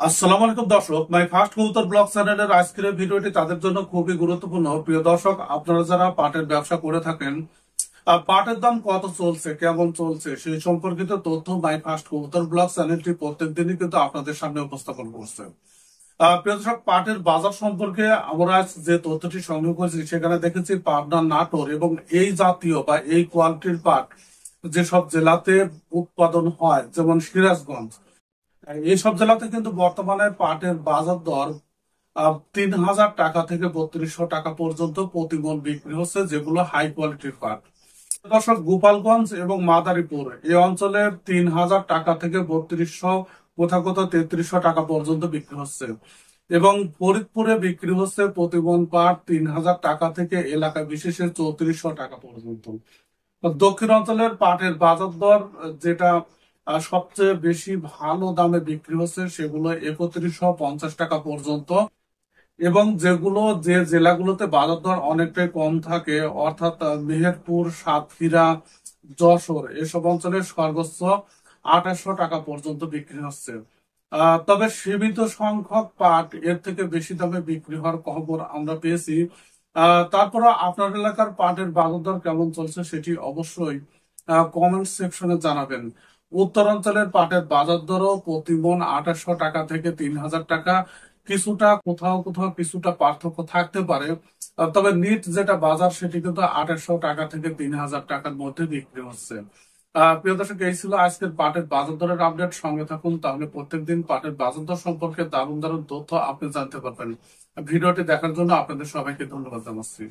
আসসালামু আলাইকুম দর্শক, মাই ফার্স্ট কবুতর ব্লগ চ্যানেলের আজকের ভিডিওটি তাদের জন্য খুবই গুরুত্বপূর্ণ। প্রিয় দর্শক, আপনারা যারা পাটের ব্যবসা করে থাকেন, পাটের দাম কত চলছে, কেমন চলছে সেই সম্পর্কিত তথ্য মাই ফার্স্ট কবুতর ব্লগ চ্যানেলটি প্রত্যেক দিনই কিন্তু আপনাদের সামনে উপস্থাপন করছে। প্রিয় দর্শক, পাটের বাজার সম্পর্কে আমরা আজ যে তথ্যটি সংগ্রহ করেছি সেখানে দেখেছি পাবনা, নাটোর এবং এই জাতীয় বা এই কোয়ালিটির পাট যেসব জেলাতে উৎপাদন হয়, যেমন সিরাজগঞ্জ, এইসব জেলাতে কিন্তু বর্তমানে পাটের বাজার দর 3,000 টাকা থেকে 3200 টাকা পর্যন্ত প্রতি মণ বিক্রি হচ্ছে, যেগুলো হাই কোয়ালিটির পাট। দর্শক, গোপালগঞ্জ এবং মাদারীপুর এই অঞ্চলে 3,000 টাকা থেকে 3200, কোথাও কোথাও 3300 টাকা পর্যন্ত বিক্রি হচ্ছে। এবং ফরিদপুরে বিক্রি হচ্ছে প্রতি মণ পাট 3,000 টাকা থেকে এলাকা বিশেষে 3400 টাকা পর্যন্ত। দক্ষিণ অঞ্চলের পাটের বাজার দর যেটা সবচেয়ে বেশি ভালো দামে বিক্রি হচ্ছে সেগুলো 3150 টাকা পর্যন্ত। এবং যেগুলো যে জেলাগুলোতে বাজার দর অনেকটাই কম থাকে, অর্থাৎ মেহেরপুর, সাতক্ষীরা, যশোর এসব অঞ্চলে সর্বোচ্চ 2800 টাকা পর্যন্ত বিক্রি হচ্ছে। তবে সীমিত সংখ্যক পাট এর থেকে বেশি দামে বিক্রি হওয়ার খবর আমরা পেয়েছি। তারপরে আপনার এলাকার পাটের বাজার দর কেমন চলছে সেটি অবশ্যই কমেন্ট সেকশনে জানাবেন। উত্তরাঞ্চলের পাটের বাজার দরও প্রতি মণ 2800 টাকা থেকে 3,000 টাকা। কিছুটা কোথাও কোথাও কিছুটা পার্থক্য থাকতে পারে, তবে নিট যেটা বাজার সেটি কিন্তু 2800 টাকা থেকে 3,000 টাকার মধ্যে বিক্রি হচ্ছে। প্রিয় দর্শক, এই ছিল আজকের পাটের বাজার দরের আপডেট। সঙ্গে থাকুন, তাহলে প্রত্যেকদিন পাটের বাজার দর সম্পর্কে দারুণ দারুণ তথ্য আপনি জানতে পারবেন। ভিডিওটি দেখার জন্য আপনাদের সবাইকে ধন্যবাদ জানাচ্ছি।